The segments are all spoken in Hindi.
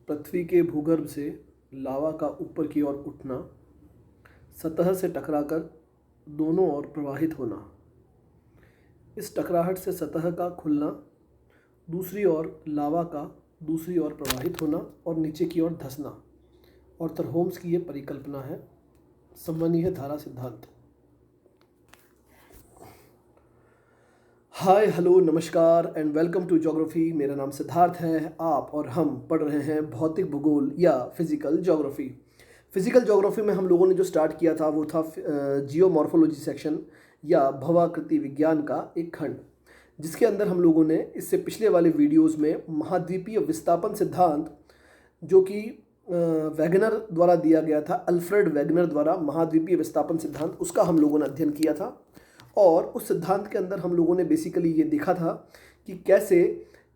पृथ्वी के भूगर्भ से लावा का ऊपर की ओर उठना, सतह से टकराकर दोनों ओर प्रवाहित होना। इस टकराहट से सतह का खुलना, दूसरी ओर लावा का दूसरी ओर प्रवाहित होना और नीचे की ओर धंसना। आर्थर होम्स की ये परिकल्पना है संवहनीय धारा सिद्धांत। हाय हेलो नमस्कार एंड वेलकम टू ज्योग्राफी। मेरा नाम सिद्धार्थ है। आप और हम पढ़ रहे हैं भौतिक भूगोल या फिजिकल ज्योग्राफी। फिजिकल ज्योग्राफी में हम लोगों ने जो स्टार्ट किया था वो था जियोमॉर्फोलॉजी सेक्शन या भवाकृति विज्ञान का एक खंड, जिसके अंदर हम लोगों ने इससे पिछले वाले वीडियोस में महाद्वीपीय विस्थापन सिद्धांत, जो कि वैगनर द्वारा दिया गया था, अल्फ्रेड वैगनर द्वारा महाद्वीपीय विस्थापन सिद्धांत, उसका हम लोगों ने अध्ययन किया था। और उस सिद्धांत के अंदर हम लोगों ने बेसिकली ये देखा था कि कैसे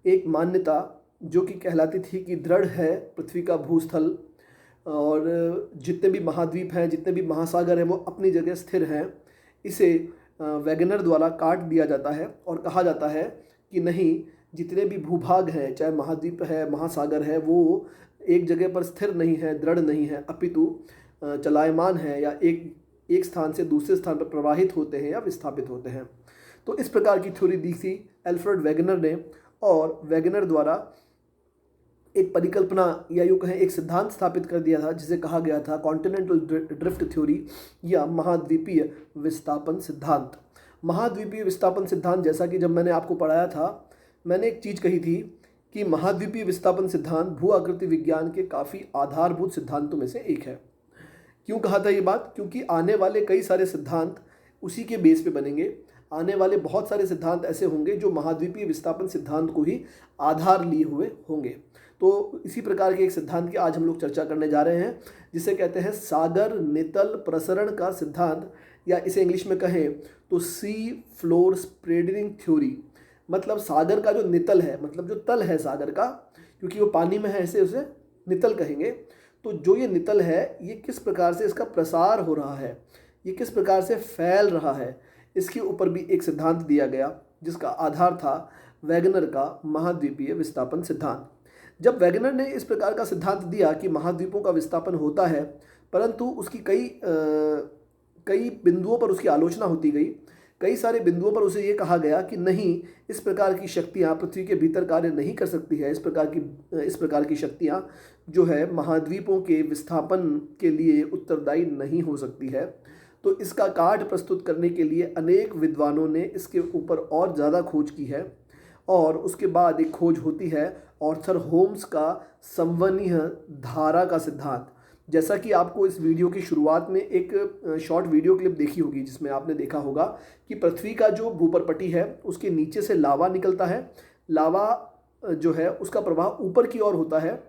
एक मान्यता जो कि कहलाती थी कि दृढ़ है पृथ्वी का भूस्थल और जितने भी महाद्वीप हैं, जितने भी महासागर हैं, वो अपनी जगह स्थिर हैं, इसे वैगनर द्वारा काट दिया जाता है और कहा जाता है कि नहीं, जितने भी भूभाग हैं, चाहे महाद्वीप है, महासागर है, वो एक जगह पर स्थिर नहीं है, दृढ़ नहीं है, अपितु चलायमान है या एक स्थान से दूसरे स्थान पर प्रवाहित होते हैं या विस्थापित होते हैं। तो इस प्रकार की थ्योरी दी थी अल्फ्रेड वैगनर ने, और वैगनर द्वारा एक परिकल्पना या यूँ कहें एक सिद्धांत स्थापित कर दिया था, जिसे कहा गया था कॉन्टिनेंटल ड्रिफ्ट थ्योरी या महाद्वीपीय विस्थापन सिद्धांत। महाद्वीपीय विस्थापन सिद्धांत, जैसा कि जब मैंने आपको पढ़ाया था, मैंने एक चीज़ कही थी कि महाद्वीपीय विस्थापन सिद्धांत भू आकृति विज्ञान के काफ़ी आधारभूत सिद्धांतों में से एक है। क्यों कहा था ये बात? क्योंकि आने वाले कई सारे सिद्धांत उसी के बेस पे बनेंगे। आने वाले बहुत सारे सिद्धांत ऐसे होंगे जो महाद्वीपीय विस्थापन सिद्धांत को ही आधार लिए हुए होंगे। तो इसी प्रकार के एक सिद्धांत की आज हम लोग चर्चा करने जा रहे हैं, जिसे कहते हैं सागर नितल प्रसरण का सिद्धांत, या इसे इंग्लिश में कहें तो सी फ्लोर स्प्रेडिंग थ्योरी। मतलब सागर का जो नितल है, मतलब जो तल है सागर का, क्योंकि वो पानी में है, ऐसे उसे नितल कहेंगे। तो जो ये नितल है, ये किस प्रकार से इसका प्रसार हो रहा है, ये किस प्रकार से फैल रहा है, इसके ऊपर भी एक सिद्धांत दिया गया, जिसका आधार था वैगनर का महाद्वीपीय विस्थापन सिद्धांत। जब वैगनर ने इस प्रकार का सिद्धांत दिया कि महाद्वीपों का विस्थापन होता है, परंतु उसकी कई बिंदुओं पर उसकी आलोचना होती गई। कई सारे बिंदुओं पर उसे ये कहा गया कि नहीं, इस प्रकार की शक्तियाँ पृथ्वी के भीतर कार्य नहीं कर सकती है। इस प्रकार की शक्तियाँ जो है महाद्वीपों के विस्थापन के लिए उत्तरदायी नहीं हो सकती है। तो इसका कार्ड प्रस्तुत करने के लिए अनेक विद्वानों ने इसके ऊपर और ज़्यादा खोज की है, और उसके बाद एक खोज होती है आर्थर होम्स का संवहनीय धारा का सिद्धांत। जैसा कि आपको इस वीडियो की शुरुआत में एक शॉर्ट वीडियो क्लिप देखी होगी, जिसमें आपने देखा होगा कि पृथ्वी का जो भूपरपटी है, उसके नीचे से लावा निकलता है। लावा जो है उसका प्रवाह ऊपर की ओर होता है,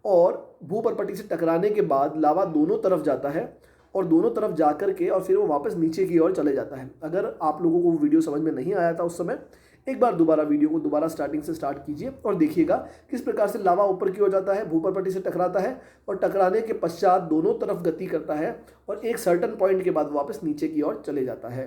और भूपरपटी से टकराने के बाद लावा दोनों तरफ जाता है, और दोनों तरफ जा कर के और फिर वो वापस नीचे की ओर चले जाता है। अगर आप लोगों को वो वीडियो समझ में नहीं आया था उस समय, एक बार दोबारा वीडियो को दोबारा स्टार्टिंग से स्टार्ट कीजिए और देखिएगा किस प्रकार से लावा ऊपर की ओर जाता है, भूपरपटी से टकराता है, और टकराने के पश्चात दोनों तरफ गति करता है, और एक सर्टेन पॉइंट के बाद वापस नीचे की ओर चले जाता है।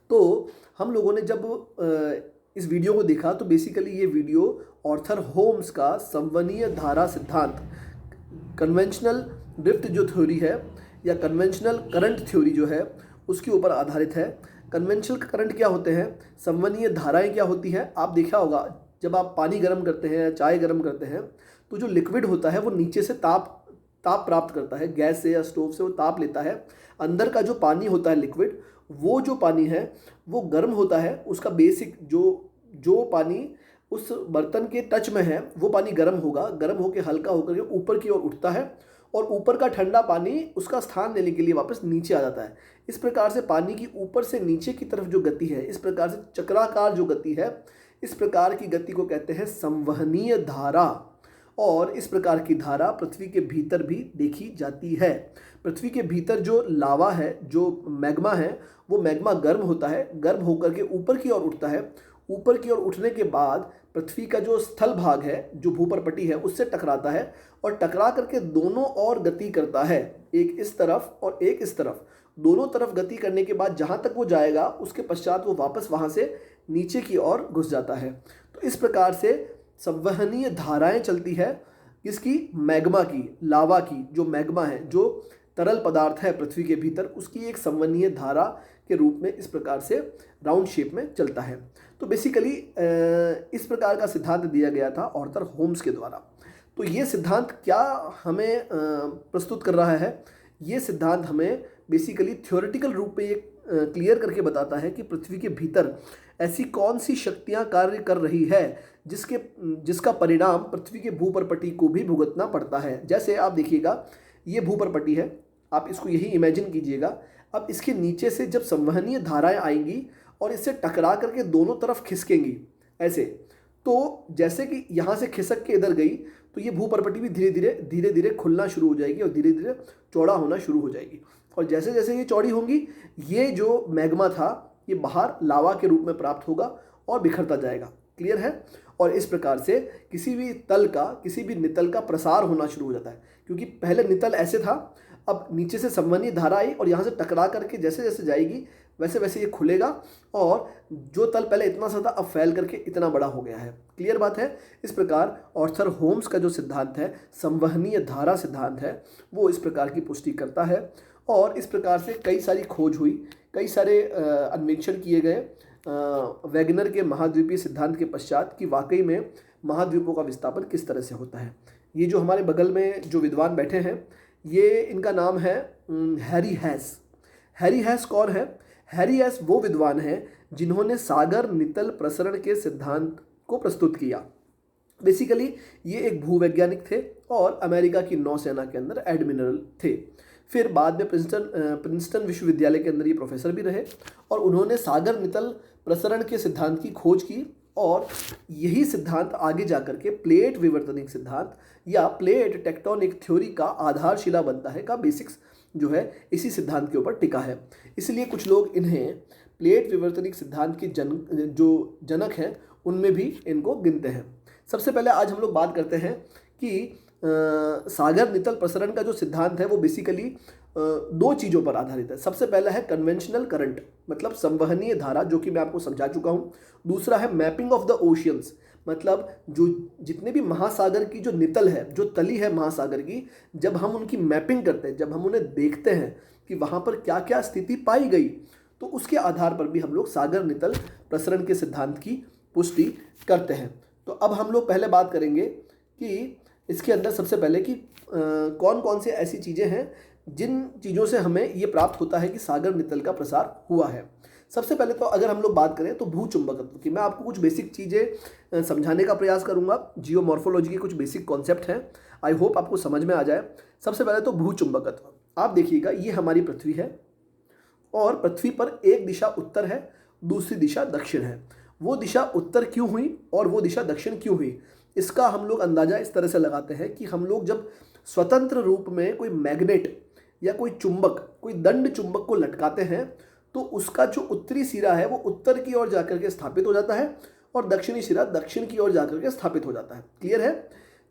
तो हम लोगों ने जब इस वीडियो को देखा, तो बेसिकली ये वीडियो आर्थर होम्स का संवहनीय धारा सिद्धांत, कन्वेंशनल ड्रिफ्ट जो थ्योरी है या कन्वेंशनल करंट थ्योरी जो है, उसके ऊपर आधारित है। कन्वेंशनल करंट क्या होते हैं, संवहनीय धाराएं क्या होती हैं? आप देखा होगा, जब आप पानी गर्म करते हैं, चाय गर्म करते हैं, तो जो लिक्विड होता है वो नीचे से ताप प्राप्त करता है, गैस से या स्टोव से वो ताप लेता है। अंदर का जो पानी होता है लिक्विड, वो जो पानी है वो गर्म होता है। उसका बेसिक जो पानी उस बर्तन के टच में है, वो पानी गर्म होगा, गर्म होकर हल्का होकर के ऊपर की ओर उठता है, और ऊपर का ठंडा पानी उसका स्थान लेने के लिए वापस नीचे आ जाता है। इस प्रकार से पानी की ऊपर से नीचे की तरफ जो गति है, इस प्रकार से चक्राकार जो गति है, इस प्रकार की गति को कहते हैं संवहनीय धारा। और इस प्रकार की धारा पृथ्वी के भीतर भी देखी जाती है। पृथ्वी के भीतर जो लावा है, जो मैग्मा है, वो मैग्मा गर्म होता है, गर्म होकर के ऊपर की ओर उठता है। ऊपर की ओर उठने के बाद पृथ्वी का जो स्थल भाग है, जो भूपरपटी है, उससे टकराता है, और टकरा करके दोनों ओर गति करता है, एक इस तरफ और एक इस तरफ। दोनों तरफ गति करने के बाद जहाँ तक वो जाएगा, उसके पश्चात वो वापस वहाँ से नीचे की ओर घुस जाता है। तो इस प्रकार से संवहनीय धाराएं चलती है किसकी? मैग्मा की, लावा की। जो मैग्मा है, जो तरल पदार्थ है पृथ्वी के भीतर, उसकी एक संवहनीय धारा के रूप में इस प्रकार से राउंड शेप में चलता है। तो बेसिकली इस प्रकार का सिद्धांत दिया गया था आर्थर होम्स के द्वारा। तो ये सिद्धांत क्या हमें प्रस्तुत कर रहा है? ये सिद्धांत हमें बेसिकली थ्योरेटिकल रूप में ये क्लियर करके बताता है कि पृथ्वी के भीतर ऐसी कौन सी शक्तियां कार्य कर रही है जिसका परिणाम पृथ्वी के भूपर्पटी को भी भुगतना पड़ता है। जैसे आप देखिएगा, ये भूपर्पटी है, आप इसको यही इमेजिन कीजिएगा। अब इसके नीचे से जब संवहनीय धाराएं आएंगी और इससे टकरा करके दोनों तरफ खिसकेंगी ऐसे, तो जैसे कि यहाँ से खिसक के इधर गई, तो ये भूपर्पटी भी धीरे धीरे खुलना शुरू हो जाएगी और धीरे धीरे चौड़ा होना शुरू हो जाएगी। और जैसे जैसे ये चौड़ी होंगी, ये जो मैग्मा था ये बाहर लावा के रूप में प्राप्त होगा और बिखरता जाएगा। क्लियर है? और इस प्रकार से किसी भी तल का, किसी भी नितल का प्रसार होना शुरू हो जाता है। क्योंकि पहले नितल ऐसे था, अब नीचे से संवहनीय धारा आई और यहाँ से टकरा करके जैसे जैसे जाएगी वैसे वैसे ये खुलेगा और जो तल पहले इतना सा था अब फैल करके इतना बड़ा हो गया है। क्लियर बात है? इस प्रकार आर्थर होम्स का जो सिद्धांत है, संवहनीय धारा सिद्धांत है, वो इस प्रकार की पुष्टि करता है। और इस प्रकार से कई सारी खोज हुई, कई सारे अन्वेषण किए गए वैगनर के महाद्वीपीय सिद्धांत के पश्चात कि वाकई में महाद्वीपों का विस्थापन किस तरह से होता है। ये जो हमारे बगल में जो विद्वान बैठे हैं, ये इनका नाम है हैरी हैस। हैरी हैस कौन है? हैरी हैस वो विद्वान हैं जिन्होंने सागर नितल प्रसरण के सिद्धांत को प्रस्तुत किया। बेसिकली ये एक भूवैज्ञानिक थे और अमेरिका की नौसेना के अंदर एडमिरल थे। फिर बाद में प्रिंसटन विश्वविद्यालय के अंदर ये प्रोफेसर भी रहे और उन्होंने सागर नितल प्रसरण के सिद्धांत की खोज की। और यही सिद्धांत आगे जाकर के प्लेट विवर्तनिक सिद्धांत या प्लेट टेक्टोनिक थ्योरी का आधारशिला बनता है, का बेसिक्स जो है इसी सिद्धांत के ऊपर टिका है। इसलिए कुछ लोग इन्हें प्लेट विवर्तनिक सिद्धांत के जो जनक हैं उनमें भी इनको गिनते हैं। सबसे पहले आज हम लोग बात करते हैं कि सागर नितल प्रसरण का जो सिद्धांत है वो बेसिकली दो चीज़ों पर आधारित है। सबसे पहला है कन्वेंशनल करंट, मतलब संवहनीय धारा, जो कि मैं आपको समझा चुका हूँ। दूसरा है मैपिंग ऑफ द ओशियंस, मतलब जो जितने भी महासागर की जो नितल है, जो तली है महासागर की, जब हम उनकी मैपिंग करते हैं, जब हम उन्हें देखते हैं कि वहाँ पर क्या क्या स्थिति पाई गई, तो उसके आधार पर भी हम लोग सागर नितल प्रसरण के सिद्धांत की पुष्टि करते हैं। तो अब हम लोग पहले बात करेंगे कि इसके अंदर सबसे पहले कि कौन कौन से ऐसी चीज़ें हैं जिन चीज़ों से हमें ये प्राप्त होता है कि सागर नितल का प्रसार हुआ है। सबसे पहले तो अगर हम लोग बात करें तो भूचुंबकत्व की, मैं आपको कुछ बेसिक चीज़ें समझाने का प्रयास करूंगा। जियोमॉर्फोलॉजी के कुछ बेसिक कॉन्सेप्ट हैं, आई होप आपको समझ में आ जाए। सबसे पहले तो भूचुंबकत्व। आप देखिएगा, ये हमारी पृथ्वी है और पृथ्वी पर एक दिशा उत्तर है, दूसरी दिशा दक्षिण है। वो दिशा उत्तर क्यों हुई और वो दिशा दक्षिण क्यों हुई, इसका हम लोग अंदाज़ा इस तरह से लगाते हैं कि हम लोग जब स्वतंत्र रूप में कोई मैग्नेट या कोई चुंबक, कोई दंड चुंबक को लटकाते हैं तो उसका जो उत्तरी सिरा है वो उत्तर की ओर जाकर के स्थापित हो जाता है और दक्षिणी सिरा दक्षिण की ओर जाकर के स्थापित हो जाता है। क्लियर है?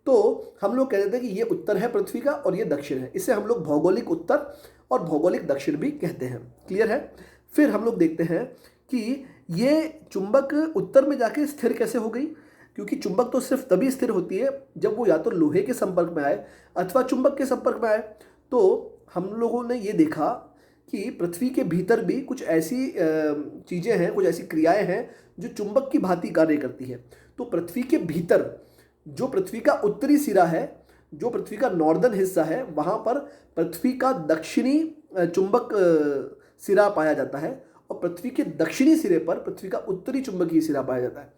तो हम लोग कह देते हैं कि ये उत्तर है पृथ्वी का और ये दक्षिण है। इसे हम लोग भौगोलिक उत्तर और भौगोलिक दक्षिण भी कहते हैं। क्लियर है? फिर हम लोग देखते हैं कि ये चुंबक उत्तर में जाके स्थिर कैसे हो गई, क्योंकि चुंबक तो सिर्फ तभी स्थिर होती है जब वो या तो लोहे के संपर्क में आए अथवा चुंबक के संपर्क में आए। तो हम लोगों ने ये देखा कि पृथ्वी के भीतर भी कुछ ऐसी चीज़ें हैं, कुछ ऐसी क्रियाएं हैं जो चुंबक की भांति कार्य करती है। तो पृथ्वी के भीतर जो पृथ्वी का उत्तरी सिरा है, जो पृथ्वी का नॉर्दर्न हिस्सा है, वहाँ पर पृथ्वी का दक्षिणी चुंबक सिरा पाया जाता है और पृथ्वी के दक्षिणी सिरे पर पृथ्वी का उत्तरी चुंबकीय सिरा पाया जाता है।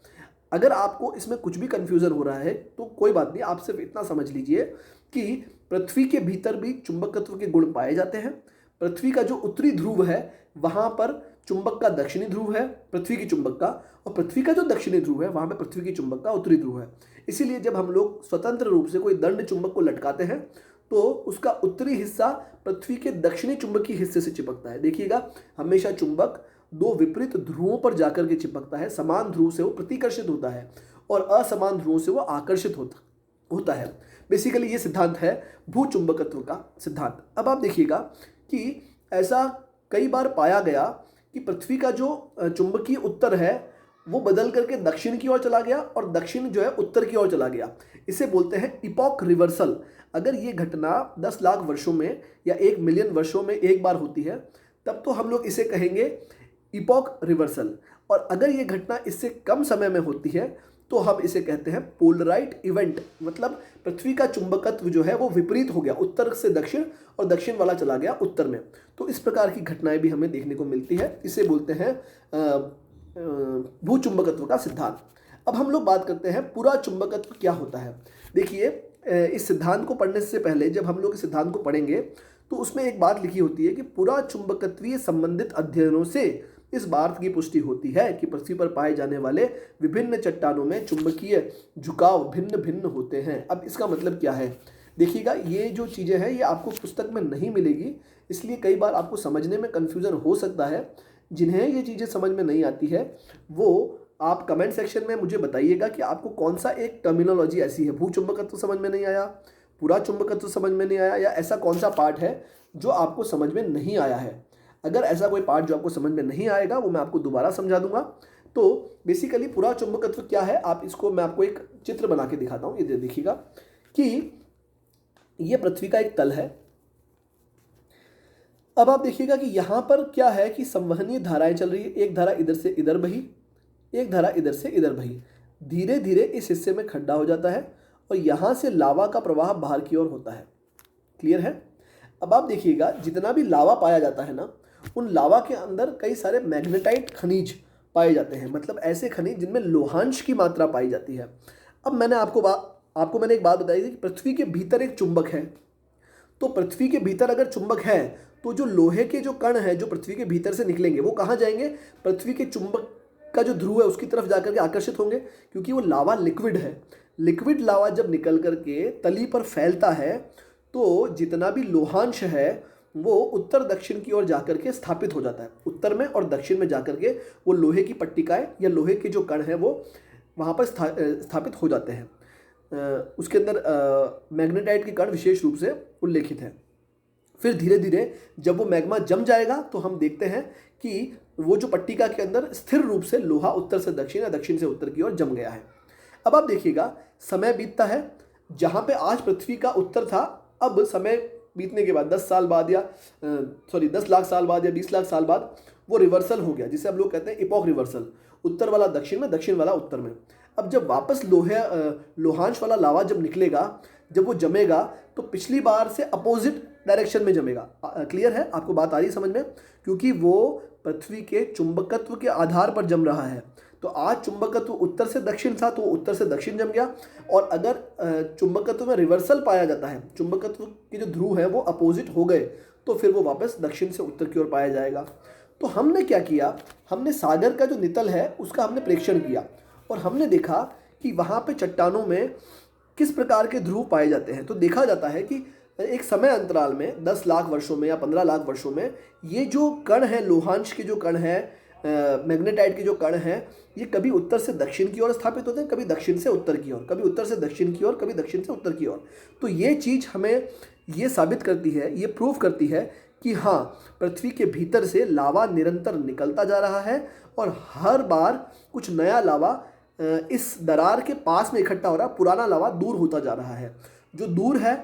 अगर आपको इसमें कुछ भी कन्फ्यूज़न हो रहा है तो कोई बात नहीं, आप सिर्फ इतना समझ लीजिए कि पृथ्वी के भीतर भी चुंबकत्व के गुण पाए जाते हैं। पृथ्वी का जो उत्तरी ध्रुव है वहाँ पर चुंबक का दक्षिणी ध्रुव है पृथ्वी की चुंबक का, और पृथ्वी का जो दक्षिणी ध्रुव है वहाँ पर पृथ्वी की चुंबक का उत्तरी ध्रुव है। इसीलिए जब हम लोग स्वतंत्र रूप से कोई दंड चुंबक को लटकाते हैं तो उसका उत्तरी हिस्सा पृथ्वी के दक्षिणी चुंबकीय हिस्से से चिपकता है। देखिएगा, हमेशा चुंबक दो विपरीत ध्रुवों पर जाकर के चिपकता है। समान ध्रुव से वो प्रतिकर्षित होता है और असमान ध्रुवों से वो आकर्षित होता है। बेसिकली ये सिद्धांत है भूचुंबकत्व का सिद्धांत। अब आप देखिएगा कि ऐसा कई बार पाया गया कि पृथ्वी का जो चुंबकीय उत्तर है वो बदल करके दक्षिण की ओर चला गया और दक्षिण जो है उत्तर की ओर चला गया। इसे बोलते हैं इपॉक रिवर्सल। अगर ये घटना 10 लाख वर्षों में या 1 मिलियन वर्षों में एक बार होती है तब तो हम लोग इसे कहेंगे इपॉक रिवर्सल। और अगर ये घटना इससे कम समय में होती है तो हम इसे कहते हैं पोलराइट इवेंट। मतलब पृथ्वी का चुंबकत्व जो है वो विपरीत हो गया, उत्तर से दक्षिण और दक्षिण वाला चला गया उत्तर में। तो इस प्रकार की घटनाएं भी हमें देखने को मिलती है। इसे बोलते हैं भूचुंबकत्व का सिद्धांत। अब हम लोग बात करते हैं पूरा चुंबकत्व क्या होता है। देखिए, इस सिद्धांत को पढ़ने से पहले जब हम लोग इस सिद्धांत को पढ़ेंगे तो उसमें एक बात लिखी होती है कि पूरा चुंबकत्वीय संबंधित अध्ययनों से इस बात की पुष्टि होती है कि पृथ्वी पर पाए जाने वाले विभिन्न चट्टानों में चुंबकीय झुकाव भिन्न भिन्न होते हैं। अब इसका मतलब क्या है? देखिएगा, ये जो चीज़ें हैं ये आपको पुस्तक में नहीं मिलेगी, इसलिए कई बार आपको समझने में कन्फ्यूज़न हो सकता है। जिन्हें ये चीज़ें समझ में नहीं आती है वो आप कमेंट सेक्शन में मुझे बताइएगा कि आपको कौन सा एक टर्मिनोलॉजी ऐसी है, भूचुंबकत्व समझ में नहीं आया, पूरा चुंबकत्व समझ में नहीं आया, या ऐसा कौन सा पार्ट है जो आपको समझ में नहीं आया है। अगर ऐसा कोई पार्ट जो आपको समझ में नहीं आएगा वो मैं आपको दोबारा समझा दूंगा। तो बेसिकली पूरा चुंबकत्व क्या है, आप इसको मैं आपको एक चित्र बना के दिखाता हूँ। ये देखिएगा कि ये पृथ्वी का एक तल है। अब आप देखिएगा कि यहाँ पर क्या है कि संवहनीय धाराएं चल रही है। एक धारा इधर से इधर बही, एक धारा इधर से इधर बही। धीरे धीरे इस हिस्से में खड्डा हो जाता है और यहाँ से लावा का प्रवाह बाहर की ओर होता है। क्लियर है? अब आप देखिएगा, जितना भी लावा पाया जाता है ना, उन लावा के अंदर कई सारे मैग्नेटाइट खनिज पाए जाते हैं। मतलब ऐसे खनिज जिनमें लोहांश की मात्रा पाई जाती है। अब मैंने आपको मैंने एक बात बताई थी कि पृथ्वी के भीतर एक चुंबक है। तो पृथ्वी के भीतर अगर चुंबक है तो जो लोहे के जो कण हैं जो पृथ्वी के भीतर से निकलेंगे वो कहाँ जाएंगे? पृथ्वी के चुंबक का जो ध्रुव है उसकी तरफ जाकर के आकर्षित होंगे, क्योंकि वो लावा लिक्विड है। लिक्विड लावा जब निकल करके तली पर फैलता है तो जितना भी लोहांश है वो उत्तर दक्षिण की ओर जाकर के स्थापित हो जाता है। उत्तर में और दक्षिण में जाकर के वो लोहे की पट्टिकाएं या लोहे के जो कण हैं वो वहाँ पर स्थापित हो जाते हैं। उसके अंदर मैग्नेटाइट के कण विशेष रूप से उल्लेखित हैं। फिर धीरे धीरे जब वो मैग्मा जम जाएगा तो हम देखते हैं कि वो जो पट्टिका के अंदर स्थिर रूप से लोहा उत्तर से दक्षिण या दक्षिण से उत्तर की ओर जम गया है। अब आप देखिएगा, समय बीतता है। जहाँ पे आज पृथ्वी का उत्तर था, अब समय बीतने के बाद 10 साल बाद या 10 लाख साल बाद या 20 लाख साल बाद वो रिवर्सल हो गया, जिसे हम लोग कहते हैं इपॉक रिवर्सल। उत्तर वाला दक्षिण में, दक्षिण वाला उत्तर में। अब जब वापस लोहांश वाला लावा जब निकलेगा, जब वो जमेगा तो पिछली बार से अपोजिट डायरेक्शन में जमेगा। क्लियर है? आपको बात आ रही है समझ में? क्योंकि वो पृथ्वी के चुंबकत्व के आधार पर जम रहा है। तो आज चुंबकत्व उत्तर से दक्षिण था तो उत्तर से दक्षिण जम गया। और अगर चुंबकत्व में रिवर्सल पाया जाता है, चुंबकत्व के जो ध्रुव है वो अपोजिट हो गए, तो फिर वो वापस दक्षिण से उत्तर की ओर पाया जाएगा। तो हमने क्या किया, हमने सागर का जो नितल है उसका हमने प्रेक्षण किया और हमने देखा कि वहाँ पे चट्टानों में किस प्रकार के ध्रुव पाए जाते हैं। तो देखा जाता है कि एक समय अंतराल में 10 लाख वर्षों में या 15 लाख वर्षों में ये जो कण है, लोहांश के जो कण हैं, मैग्नेटाइट के जो कण हैं, ये कभी उत्तर से दक्षिण की ओर स्थापित होते हैं, कभी दक्षिण से उत्तर की ओर, कभी उत्तर से दक्षिण की ओर, कभी दक्षिण से उत्तर की ओर। तो ये चीज़ हमें ये साबित करती है, ये प्रूव करती है कि हाँ, पृथ्वी के भीतर से लावा निरंतर निकलता जा रहा है और हर बार कुछ नया लावा इस दरार के पास में इकट्ठा हो रहा है, पुराना लावा दूर होता जा रहा है। जो दूर है,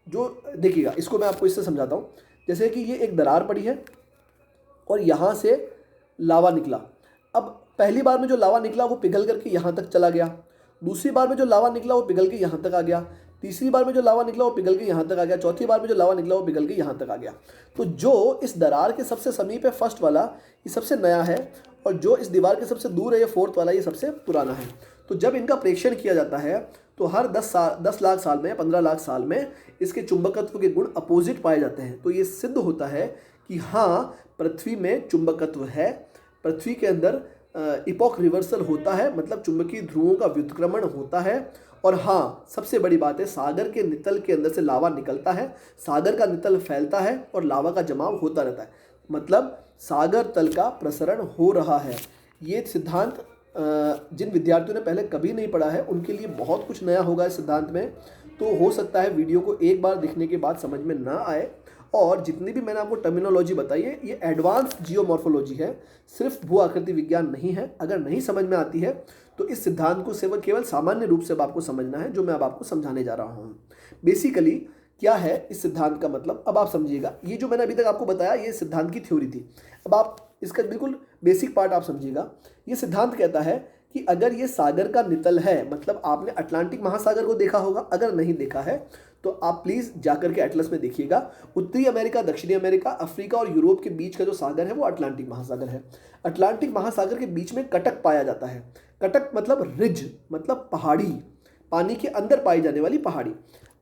जो देखिएगा, इसको मैं आपको इससे समझाता हूँ। जैसे कि ये एक दरार पड़ी है और यहाँ से लावा निकला। अब पहली बार में जो लावा निकला वो पिघल करके यहाँ तक चला गया। दूसरी बार में जो लावा निकला वो पिघल के यहाँ तक आ गया। तीसरी बार में जो लावा निकला वो पिघल के यहाँ तक आ गया। चौथी बार में जो लावा निकला वो पिघल के यहाँ तक आ गया। तो जो इस दरार के सबसे समीप है, फर्स्ट वाला, ये सबसे नया है, और जो इस दीवार के सबसे दूर है, ये फोर्थ वाला, ये सबसे पुराना है। तो जब इनका प्रेक्षण किया जाता है तो हर 10 लाख साल में, 15 लाख साल में इसके चुंबकत्व के गुण अपोजिट पाए जाते हैं। तो ये सिद्ध होता है कि हाँ, पृथ्वी में चुंबकत्व है, पृथ्वी के अंदर इपॉक रिवर्सल होता है, मतलब चुंबकीय ध्रुवों का व्युत्क्रमण होता है। और हाँ, सबसे बड़ी बात है, सागर के नितल के अंदर से लावा निकलता है, सागर का नितल फैलता है और लावा का जमाव होता रहता है, मतलब सागर तल का प्रसरण हो रहा है। ये सिद्धांत जिन विद्यार्थियों ने पहले कभी नहीं पढ़ा है उनके लिए बहुत कुछ नया होगा इस सिद्धांत में। तो हो सकता है वीडियो को एक बार देखने के बाद समझ में ना आए और जितनी भी मैंने आपको टर्मिनोलॉजी बताई है ये एडवांस जियोमॉर्फोलॉजी है, सिर्फ भू आकृति विज्ञान नहीं है। अगर नहीं समझ में आती है तो इस सिद्धांत को केवल सामान्य रूप से आपको समझना है, जो मैं अब आपको समझाने जा रहा हूँ। बेसिकली क्या है इस सिद्धांत का मतलब, अब आप समझिएगा। ये जो मैंने अभी तक आपको बताया ये सिद्धांत की थ्योरी थी। अब आप इसका बिल्कुल बेसिक पार्ट आप समझिएगा। ये सिद्धांत कहता है कि अगर ये सागर का नितल है, मतलब आपने अटलांटिक महासागर को देखा होगा, अगर नहीं देखा है तो आप प्लीज़ जाकर के एटलस में देखिएगा। उत्तरी अमेरिका, दक्षिणी अमेरिका, अफ्रीका और यूरोप के बीच का जो सागर है वो अटलांटिक महासागर है। अटलांटिक महासागर के बीच में कटक पाया जाता है। कटक मतलब रिज, मतलब पहाड़ी, पानी के अंदर पाई जाने वाली पहाड़ी।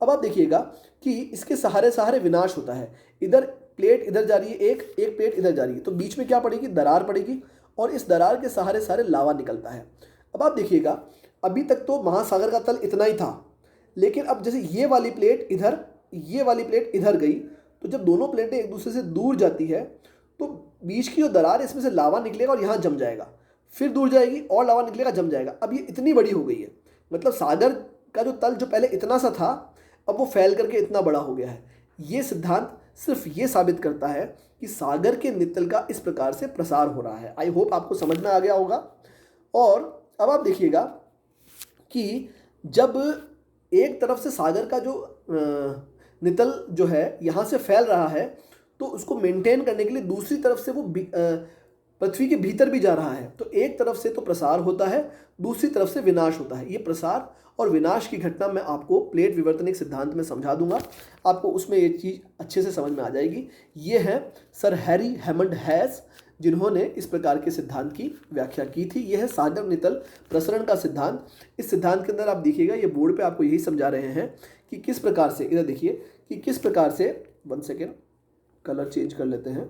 अब आप देखिएगा कि इसके सहारे सहारे विनाश होता है। इधर प्लेट इधर जा रही है, एक प्लेट इधर जा रही है, तो बीच में क्या पड़ेगी, दरार पड़ेगी, और इस दरार के सहारे सहारे लावा निकलता है। अब आप देखिएगा अभी तक तो महासागर का तल इतना ही था, लेकिन अब जैसे ये वाली प्लेट इधर, ये वाली प्लेट इधर गई, तो जब दोनों प्लेटें एक दूसरे से दूर जाती है तो बीच की जो दरार, इसमें से लावा निकलेगा और यहाँ जम जाएगा, फिर दूर जाएगी और लावा निकलेगा, जम जाएगा। अब ये इतनी बड़ी हो गई है, मतलब सागर का जो तल जो पहले इतना सा था अब वो फैल करके इतना बड़ा हो गया है। ये सिद्धांत सिर्फ ये साबित करता है कि सागर के नितल का इस प्रकार से प्रसार हो रहा है। आई होप आपको समझ में आ गया होगा। और अब आप देखिएगा कि जब एक तरफ से सागर का जो नितल जो है यहाँ से फैल रहा है, तो उसको मेंटेन करने के लिए दूसरी तरफ से वो पृथ्वी के भीतर भी जा रहा है। तो एक तरफ से तो प्रसार होता है, दूसरी तरफ से विनाश होता है। ये प्रसार और विनाश की घटना मैं आपको प्लेट विवर्तनिक सिद्धांत में समझा दूंगा, आपको उसमें ये चीज़ अच्छे से समझ में आ जाएगी। ये हैं सर हैरी हैमंड हैस, जिन्होंने इस प्रकार के सिद्धांत की व्याख्या की थी। यह है सागर नितल प्रसरण का सिद्धांत। इस सिद्धांत के अंदर आप देखिएगा ये बोर्ड पे आपको यही समझा रहे हैं कि किस प्रकार से, इधर देखिए कि किस प्रकार से, 1 सेकेंड कलर चेंज कर लेते हैं,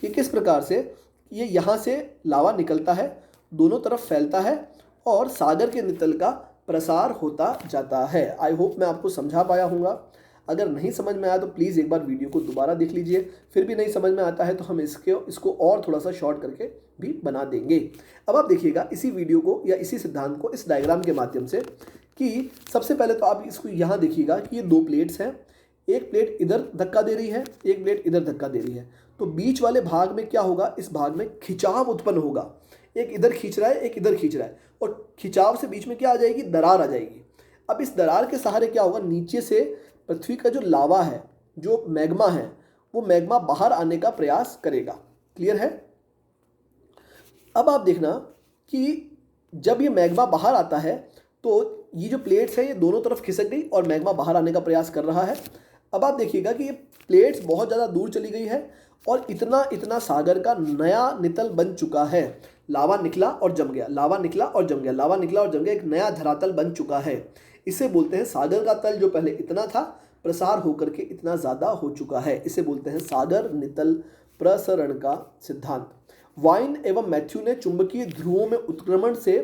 कि किस प्रकार से ये यहाँ से लावा निकलता है, दोनों तरफ फैलता है और सागर के नितल का प्रसार होता जाता है। आई होप मैं आपको समझा पाया हूँगा। अगर नहीं समझ में आया तो प्लीज़ एक बार वीडियो को दोबारा देख लीजिए। फिर भी नहीं समझ में आता है तो हम इसको और थोड़ा सा शॉर्ट करके भी बना देंगे। अब आप देखिएगा इसी वीडियो को या इसी सिद्धांत को इस डायग्राम के माध्यम से, कि सबसे पहले तो आप इसको यहाँ देखिएगा कि ये 2 प्लेट्स हैं, एक प्लेट इधर धक्का दे रही है, एक प्लेट इधर धक्का दे रही है। तो बीच वाले भाग में क्या होगा, इस भाग में खिंचाव उत्पन्न होगा। एक इधर खींच रहा है, एक इधर खींच रहा है, और खिंचाव से बीच में क्या आ जाएगी, दरार आ जाएगी। अब इस दरार के सहारे क्या होगा, नीचे से पृथ्वी का जो लावा है, जो मैग्मा है, वो मैग्मा बाहर आने का प्रयास करेगा। क्लियर है। अब आप देखना कि जब ये मैग्मा बाहर आता है तो ये जो प्लेट्स है ये दोनों तरफ खिसक गई और मैग्मा बाहर आने का प्रयास कर रहा है। अब आप देखिएगा कि ये प्लेट्स बहुत ज़्यादा दूर चली गई है और इतना सागर का नया नितल बन चुका है। लावा निकला और जम गया, लावा निकला और जम गया, लावा निकला और जम गया, एक नया धरातल बन चुका है। इसे बोलते हैं सागर का तल जो पहले इतना था, प्रसार होकर के इतना ज़्यादा हो चुका है। इसे बोलते हैं सागर नितल प्रसरण का सिद्धांत। वाइन एवं मैथ्यू ने चुंबकीय ध्रुवों में उत्क्रमण से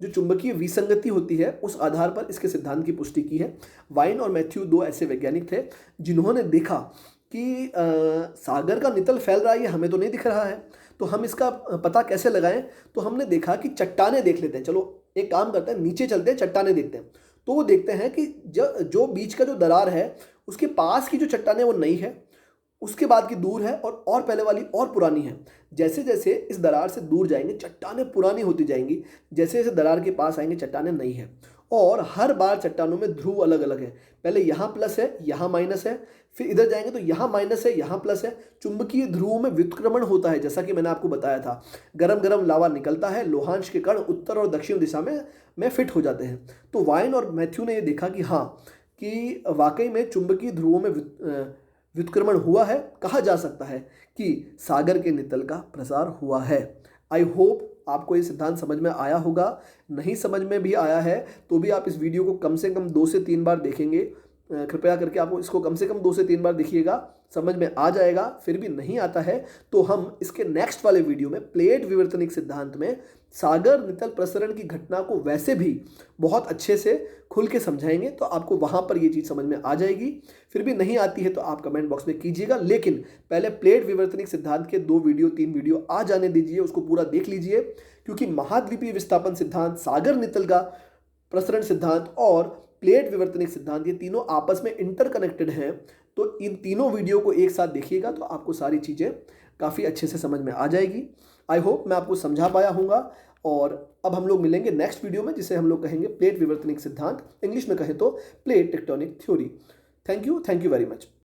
जो चुंबकीय विसंगति होती है उस आधार पर इसके सिद्धांत की पुष्टि की है। वाइन और मैथ्यू 2 ऐसे वैज्ञानिक थे जिन्होंने देखा कि सागर का नितल फैल रहा है, ये हमें तो नहीं दिख रहा है, तो हम इसका पता कैसे लगाएं। तो हमने देखा कि चट्टानें देख लेते हैं, चलो एक काम करते हैं, नीचे चलते हैं, चट्टानें देखते हैं। तो वो देखते हैं कि जो बीच का जो दरार है उसके पास की जो चट्टानें वो नई है, उसके बाद की दूर है, और पहले वाली और पुरानी है। जैसे जैसे इस दरार से दूर जाएंगे चट्टानें पुरानी होती जाएंगी, जैसे जैसे दरार के पास आएंगे चट्टानें नई है। और हर बार चट्टानों में ध्रुव अलग अलग है, पहले यहाँ प्लस है, यहाँ माइनस है, फिर इधर जाएंगे तो यहाँ माइनस है, यहाँ प्लस है। चुंबकीय ध्रुवों में व्युत्क्रमण होता है, जैसा कि मैंने आपको बताया था। गरम गरम लावा निकलता है, लोहांश के कण उत्तर और दक्षिण दिशा में फिट हो जाते हैं। तो वाइन और मैथ्यू ने ये देखा कि हाँ, कि वाकई में चुंबकीय ध्रुवों में व्युत्क्रमण हुआ है। कहा जा सकता है कि सागर के नितल का प्रसार हुआ है। आई होप आपको ये सिद्धांत समझ में आया होगा। नहीं समझ में भी आया है तो भी आप इस वीडियो को कम से कम 2 से 3 बार देखेंगे। कृपया करके आपको इसको कम से कम 2 से 3 बार देखिएगा, समझ में आ जाएगा। फिर भी नहीं आता है तो हम इसके नेक्स्ट वाले वीडियो में प्लेट विवर्तनिक सिद्धांत में सागर नितल प्रसरण की घटना को वैसे भी बहुत अच्छे से खुल के समझाएंगे, तो आपको वहाँ पर ये चीज़ समझ में आ जाएगी। फिर भी नहीं आती है तो आप कमेंट बॉक्स में कीजिएगा, लेकिन पहले प्लेट विवर्तनिक सिद्धांत के 2 वीडियो 3 वीडियो आ जाने दीजिए, उसको पूरा देख लीजिए। क्योंकि महाद्वीपीय विस्थापन सिद्धांत, सागर नितल का प्रसरण सिद्धांत और प्लेट विवर्तनिक सिद्धांत, ये तीनों आपस में इंटरकनेक्टेड हैं। तो इन तीनों वीडियो को एक साथ देखिएगा तो आपको सारी चीज़ें काफ़ी अच्छे से समझ में आ जाएगी। आई होप मैं आपको समझा पाया हूँगा। और अब हम लोग मिलेंगे नेक्स्ट वीडियो में, जिसे हम लोग कहेंगे प्लेट विवर्तनिक सिद्धांत, इंग्लिश में कहें तो plate tectonic theory. Thank you very much.